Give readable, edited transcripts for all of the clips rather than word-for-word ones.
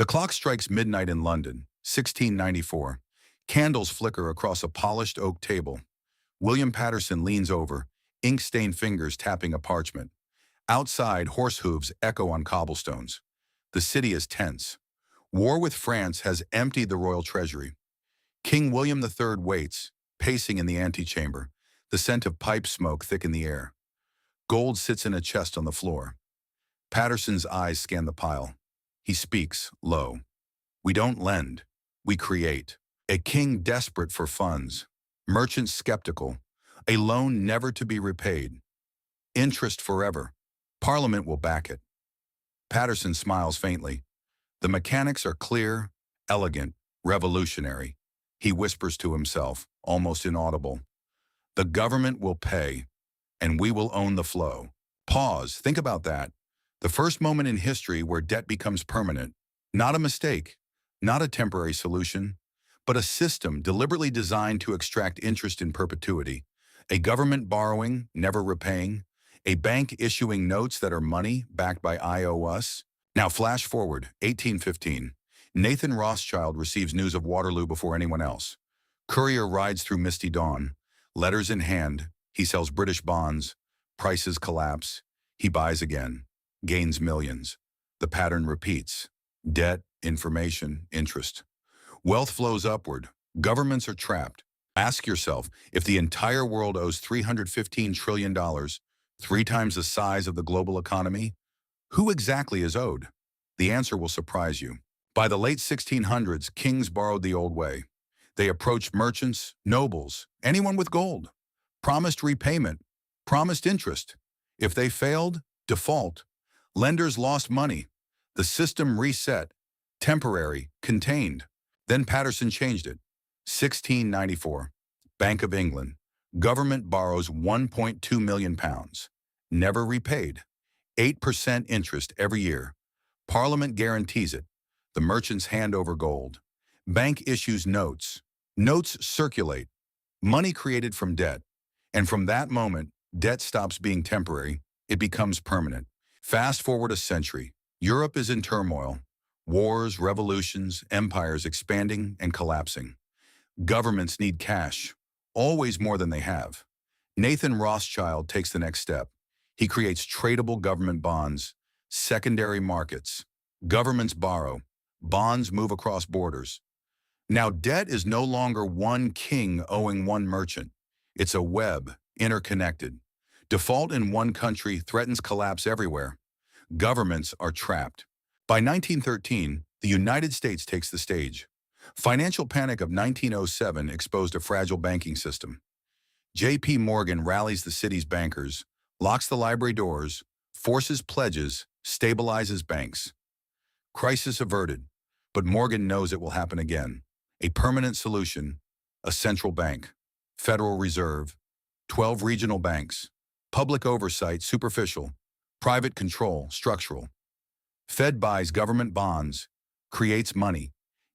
The clock strikes midnight in London, 1694. Candles flicker across a polished oak table. William Paterson leans over, ink-stained fingers tapping a parchment. Outside, horse hooves echo on cobblestones. The city is tense. War with France has emptied the royal treasury. King William III waits, pacing in the antechamber, the scent of pipe smoke thick in the air. Gold sits in a chest on the floor. Patterson's eyes scan the pile. He speaks, low. We don't lend, we create. A king desperate for funds, merchants skeptical, a loan never to be repaid. Interest forever. Parliament will back it. Patterson smiles faintly. The mechanics are clear, elegant, revolutionary. He whispers to himself, almost inaudible. The government will pay, and we will own the flow. Pause, think about that. The first moment in history where debt becomes permanent. Not a mistake, not a temporary solution, but a system deliberately designed to extract interest in perpetuity. A government borrowing, never repaying. A bank issuing notes that are money backed by I O us. Now flash forward, 1815. Nathan Rothschild receives news of Waterloo before anyone else. Courier rides through misty dawn. Letters in hand, he sells British bonds. Prices collapse. He buys again. Gains millions. The pattern repeats. Debt, information, interest. Wealth flows upward. Governments are trapped. Ask yourself, if the entire world owes $315 trillion, 3 times the size of the global economy, who exactly is owed? The answer will surprise you. By the late 1600s, kings borrowed the old way. They approached merchants, nobles, anyone with gold. Promised repayment, promised interest. If they failed, default. Lenders lost money. The system reset. Temporary, contained. Then Patterson changed it. 1694. Bank of England. Government borrows £1.2 million. Never repaid. 8% interest every year. Parliament guarantees it. The merchants hand over gold. Bank issues notes. Notes circulate. Money created from debt. And from that moment, debt stops being temporary. It becomes permanent. Fast forward a century. Europe is in turmoil. Wars, revolutions, empires expanding and collapsing. Governments need cash, always more than they have. Nathan Rothschild takes the next step. He creates tradable government bonds, secondary markets. Governments borrow. Bonds move across borders. Now debt is no longer one king owing one merchant. It's a web, interconnected. Default in one country threatens collapse everywhere. Governments are trapped. By 1913, the United States takes the stage. Financial panic of 1907 exposed a fragile banking system. J.P. Morgan rallies the city's bankers, locks the library doors, forces pledges, stabilizes banks. Crisis averted, but Morgan knows it will happen again. A permanent solution, a central bank, Federal Reserve, 12 regional banks, public oversight superficial, private control structural. Fed buys government bonds, creates money.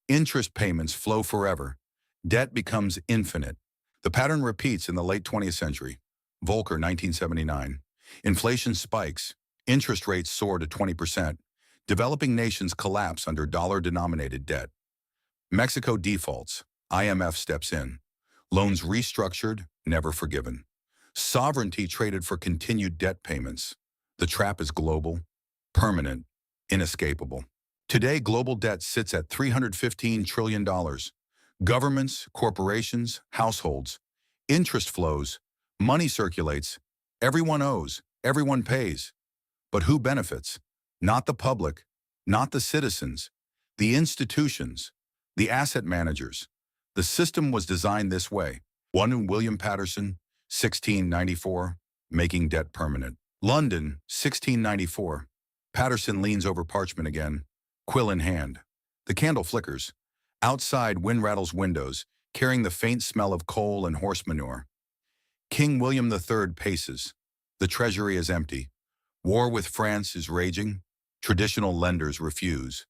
Interest payments flow forever. Debt becomes infinite. The pattern repeats in the late 20th century. Volcker, 1979. Inflation spikes. Interest rates soar to 20%. Developing nations collapse under dollar-denominated debt. Mexico defaults. IMF steps in. Loans restructured, never forgiven. Sovereignty traded for continued debt payments. The trap is global, permanent, inescapable. Today, global debt sits at $315 trillion. Governments, corporations, households. Interest flows. Money circulates. Everyone owes. Everyone pays. But who benefits? Not the public, not the citizens, the institutions, the asset managers. The system was designed this way. One William Paterson, 1694, making debt permanent. London, 1694. Patterson leans over parchment again, quill in hand. The candle flickers. Outside, wind rattles windows, carrying the faint smell of coal and horse manure. King William III paces. The treasury is empty. War with France is raging. Traditional lenders refuse.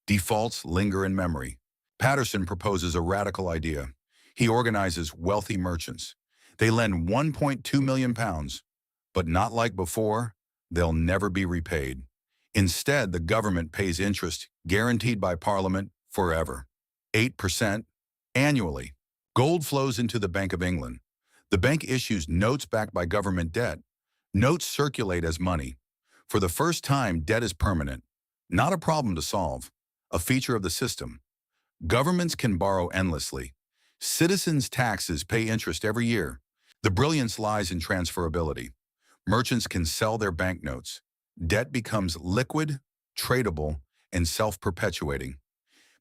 Defaults linger in memory. Patterson proposes a radical idea. He organizes wealthy merchants. They lend £1.2 million, but not like before, they'll never be repaid. Instead, the government pays interest guaranteed by Parliament forever, 8% annually. Gold flows into the Bank of England. The bank issues notes backed by government debt. Notes circulate as money. For the first time, debt is permanent, not a problem to solve, a feature of the system. Governments can borrow endlessly. Citizens' taxes pay interest every year. The brilliance lies in transferability. Merchants can sell their banknotes. Debt becomes liquid, tradable, and self-perpetuating.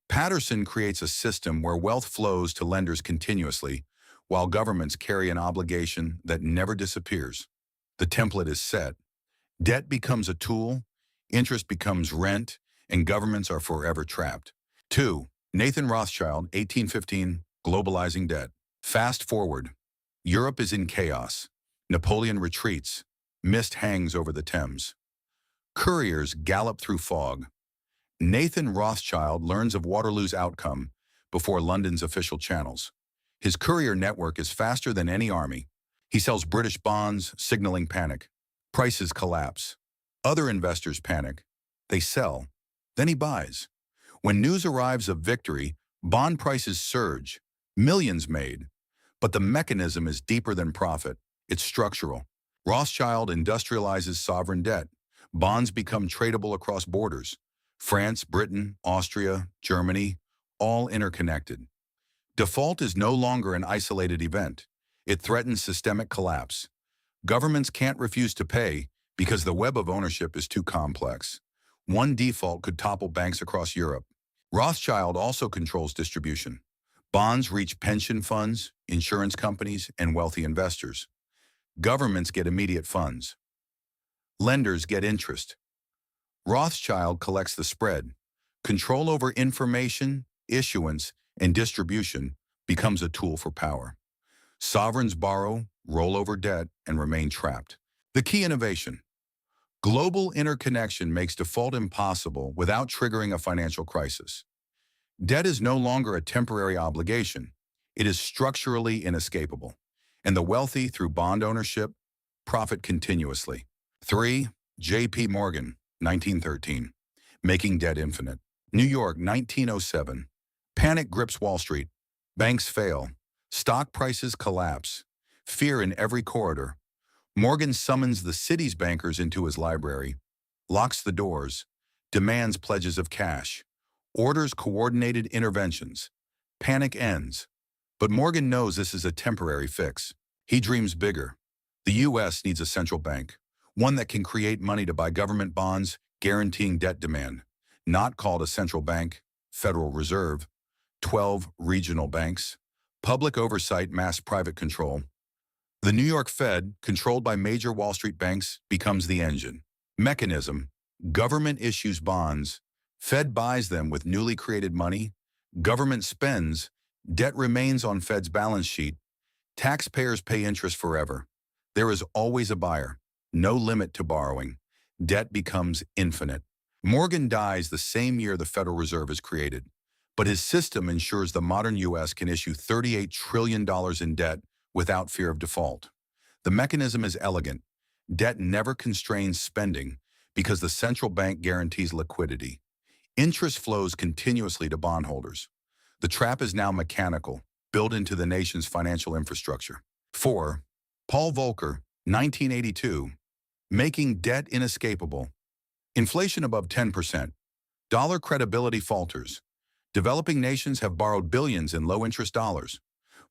Patterson creates a system where wealth flows to lenders continuously, while governments carry an obligation that never disappears. The template is set. Debt becomes a tool, interest becomes rent, and governments are forever trapped. 2. Nathan Rothschild, 1815, Globalizing Debt. Fast forward. Europe is in chaos. Napoleon retreats. Mist hangs over the Thames. Couriers gallop through fog. Nathan Rothschild learns of Waterloo's outcome before London's official channels. His courier network is faster than any army. He sells British bonds, signaling panic. Prices collapse. Other investors panic. They sell. Then he buys. When news arrives of victory, bond prices surge. Millions made. But the mechanism is deeper than profit. It's structural. Rothschild industrializes sovereign debt. Bonds become tradable across borders. France, Britain, Austria, Germany, all interconnected. Default is no longer an isolated event. It threatens systemic collapse. Governments can't refuse to pay because the web of ownership is too complex. One default could topple banks across Europe. Rothschild also controls distribution. Bonds reach pension funds, insurance companies, and wealthy investors. Governments get immediate funds. Lenders get interest. Rothschild collects the spread. Control over information, issuance, and distribution becomes a tool for power. Sovereigns borrow, roll over debt, and remain trapped. The key innovation. Global interconnection makes default impossible without triggering a financial crisis. Debt is no longer a temporary obligation. It is structurally inescapable. And the wealthy, through bond ownership, profit continuously. 3. J.P. Morgan, 1913. Making debt infinite. New York, 1907. Panic grips Wall Street. Banks fail. Stock prices collapse. Fear in every corridor. Morgan summons the city's bankers into his library, locks the doors, demands pledges of cash, orders coordinated interventions. Panic ends. But Morgan knows this is a temporary fix. He dreams bigger. The U.S. needs a central bank, one that can create money to buy government bonds, guaranteeing debt demand. Not called a central bank, Federal Reserve, 12 regional banks, public oversight, mass private control. The New York Fed, controlled by major Wall Street banks, becomes the engine. Mechanism: government issues bonds, Fed buys them with newly created money, government spends, debt remains on Fed's balance sheet, taxpayers pay interest forever. There is always a buyer, no limit to borrowing. Debt becomes infinite. Morgan dies the same year the Federal Reserve is created, but his system ensures the modern U.S. can issue $38 trillion in debt without fear of default. The mechanism is elegant. Debt never constrains spending because the central bank guarantees liquidity. Interest flows continuously to bondholders. The trap is now mechanical, built into the nation's financial infrastructure. 4. Paul Volcker, 1982. Making debt inescapable. Inflation above 10%. Dollar credibility falters. Developing nations have borrowed billions in low-interest dollars.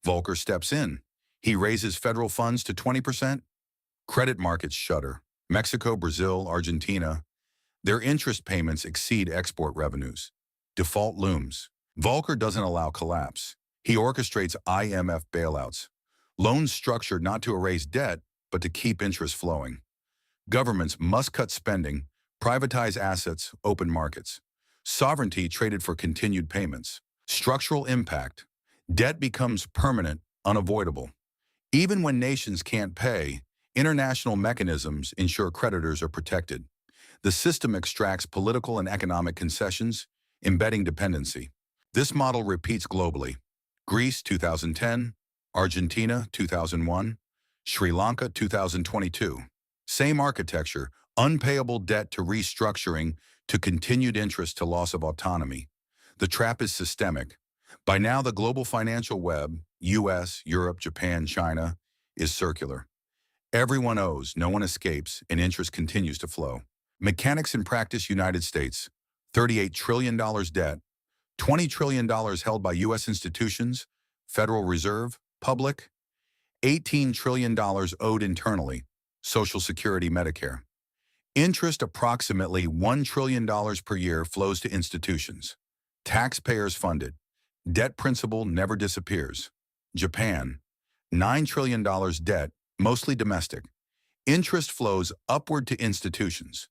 Volcker steps in. He raises federal funds to 20%. Credit markets shudder. Mexico, Brazil, Argentina. Their interest payments exceed export revenues. Default looms. Volcker doesn't allow collapse. He orchestrates IMF bailouts. Loans structured not to erase debt, but to keep interest flowing. Governments must cut spending, privatize assets, open markets. Sovereignty traded for continued payments. Structural impact. Debt becomes permanent, unavoidable. Even when nations can't pay, international mechanisms ensure creditors are protected. The system extracts political and economic concessions, embedding dependency. This model repeats globally. Greece, 2010, Argentina, 2001, Sri Lanka, 2022. Same architecture, Unpayable debt to restructuring to continued interest to loss of autonomy. The trap is systemic. By now, the global financial web, US, Europe, Japan, China, is circular. Everyone owes, no one escapes, and interest continues to flow. Mechanics in practice: United States, $38 trillion debt, $20 trillion held by U.S. institutions, Federal Reserve, public, $18 trillion owed internally, Social Security, Medicare. Interest approximately $1 trillion per year flows to institutions. Taxpayers funded. Debt principal never disappears. Japan, $9 trillion debt, mostly domestic. Interest flows upward to institutions.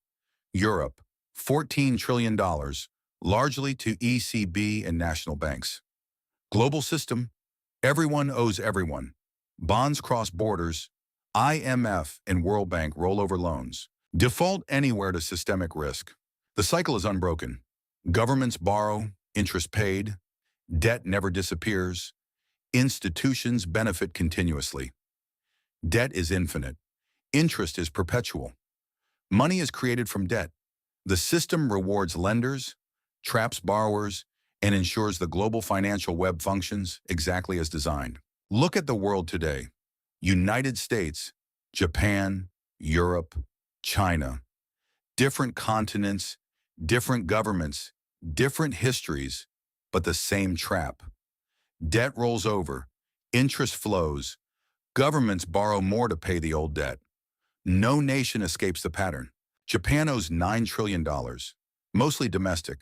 Europe, $14 trillion, largely to ECB and national banks. Global system, everyone owes everyone. Bonds cross borders. IMF and World Bank rollover loans. Default anywhere to systemic risk. The cycle is unbroken. Governments borrow, interest paid. Debt never disappears. Institutions benefit continuously. Debt is infinite. Interest is perpetual. Money is created from debt. The system rewards lenders, traps borrowers, and ensures the global financial web functions exactly as designed. Look at the world today. United States, Japan, Europe, China. Different continents, different governments, different histories, but the same trap. Debt rolls over, interest flows, governments borrow more to pay the old debt. No nation escapes the pattern. Japan owes $9 trillion, mostly domestic.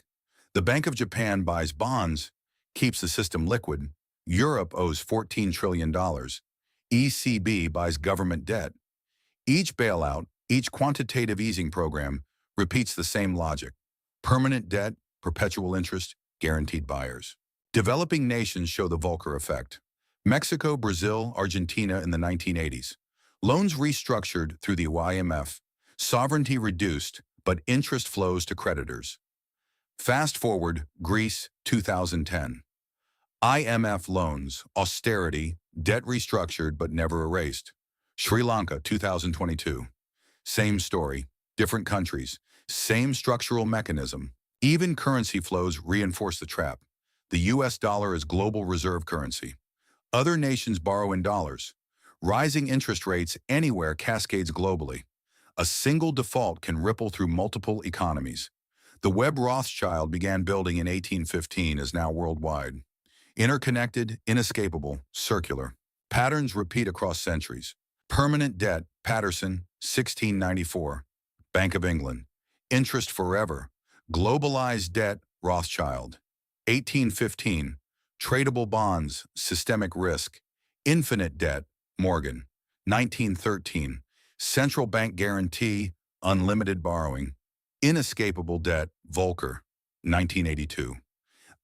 The Bank of Japan buys bonds, keeps the system liquid. Europe owes $14 trillion. ECB buys government debt. Each bailout, each quantitative easing program repeats the same logic. Permanent debt, perpetual interest, guaranteed buyers. Developing nations show the Volcker effect. Mexico, Brazil, Argentina in the 1980s. Loans restructured through the IMF, sovereignty reduced, but interest flows to creditors. Fast forward, Greece, 2010. IMF loans, austerity, debt restructured but never erased. Sri Lanka, 2022. Same story, different countries, same structural mechanism. Even currency flows reinforce the trap. The US dollar is global reserve currency. Other nations borrow in dollars. Rising interest rates anywhere cascades globally. A single default can ripple through multiple economies. The web Rothschild began building in 1815 is now worldwide. Interconnected, inescapable, circular. Patterns repeat across centuries. Permanent debt, Patterson, 1694. Bank of England. Interest forever. Globalized debt, Rothschild. 1815. Tradable bonds, systemic risk. Infinite debt, Morgan. 1913. Central bank guarantee, unlimited borrowing. Inescapable debt, Volcker. 1982.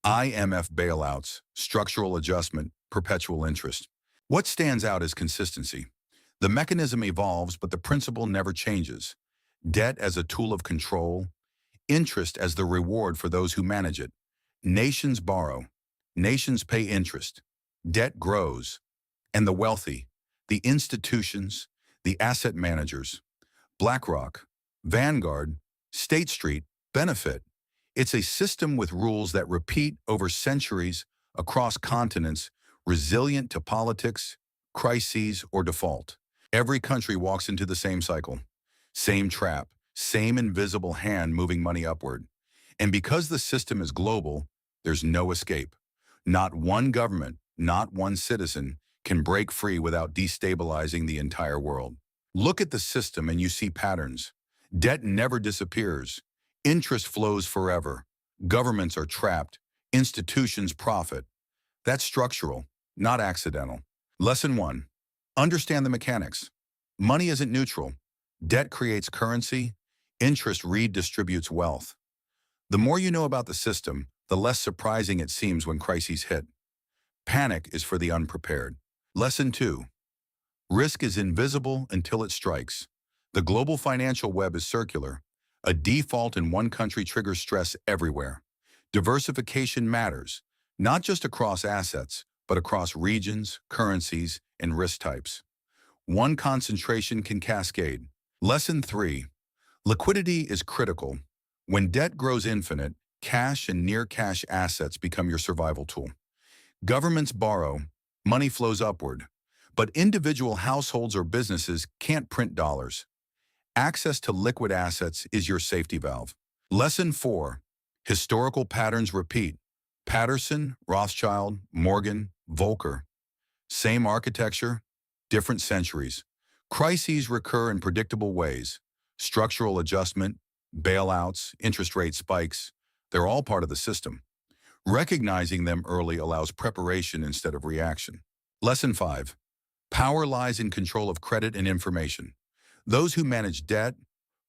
IMF bailouts, structural adjustment, perpetual interest. What stands out is consistency. The mechanism evolves, but the principle never changes. Debt as a tool of control, interest as the reward for those who manage it. Nations borrow, nations pay interest. Debt grows, and the wealthy, the institutions, the asset managers, BlackRock, Vanguard, State Street, benefit. It's a system with rules that repeat over centuries across continents, resilient to politics, crises, or default. Every country walks into the same cycle, same trap, same invisible hand moving money upward. And because the system is global, there's no escape. Not one government, not one citizen can break free without destabilizing the entire world. Look at the system and you see patterns. Debt never disappears. Interest flows forever. Governments are trapped. Institutions profit. That's structural, not accidental. Lesson 1. Understand the mechanics. Money isn't neutral. Debt creates currency. Interest redistributes wealth. The more you know about the system, the less surprising it seems when crises hit. Panic is for the unprepared. Lesson 2. Risk is invisible until it strikes. The global financial web is circular. A default in one country triggers stress everywhere. Diversification matters, not just across assets, but across regions, currencies, and risk types. One concentration can cascade. Lesson 3. Liquidity is critical. When debt grows infinite, cash and near-cash assets become your survival tool. Governments borrow, money flows upward. But individual households or businesses can't print dollars. Access to liquid assets is your safety valve. Lesson 4. Historical patterns repeat. Patterson, Rothschild, Morgan, Volcker. Same architecture, different centuries. Crises recur in predictable ways. Structural adjustment, bailouts, interest rate spikes, they're all part of the system. Recognizing them early allows preparation instead of reaction. Lesson 5. Power lies in control of credit and information. Those who manage debt,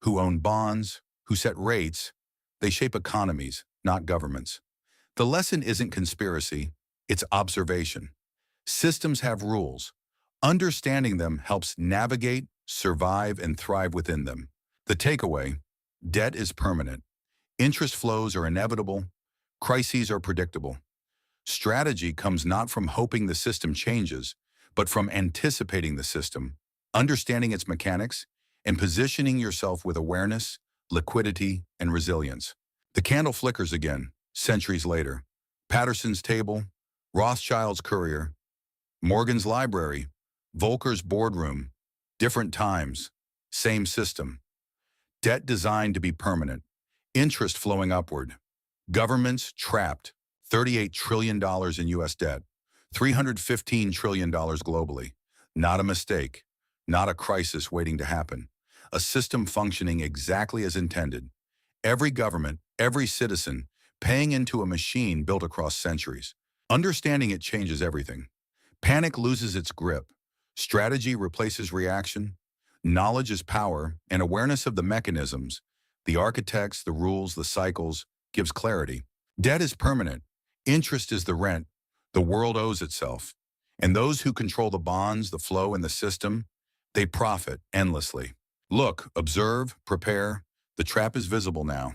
who own bonds, who set rates, they shape economies, not governments. The lesson isn't conspiracy, it's observation. Systems have rules. Understanding them helps navigate, survive, and thrive within them. The takeaway: debt is permanent. Interest flows are inevitable. Crises are predictable. Strategy comes not from hoping the system changes, but from anticipating the system, understanding its mechanics, and positioning yourself with awareness, liquidity, and resilience. The candle flickers again, centuries later. Patterson's table, Rothschild's courier, Morgan's library, Volcker's boardroom, different times, same system. Debt designed to be permanent, interest flowing upward. Governments trapped, $38 trillion in U.S. debt, $315 trillion globally. Not a mistake, not a crisis waiting to happen. A system functioning exactly as intended. Every government, every citizen, paying into a machine built across centuries. Understanding it changes everything. Panic loses its grip. Strategy replaces reaction. Knowledge is power, and awareness of the mechanisms, the architects, the rules, the cycles, gives clarity. Debt is permanent. Interest is the rent. The world owes itself. And those who control the bonds, the flow, and the system, they profit endlessly. Look, observe, prepare. The trap is visible now.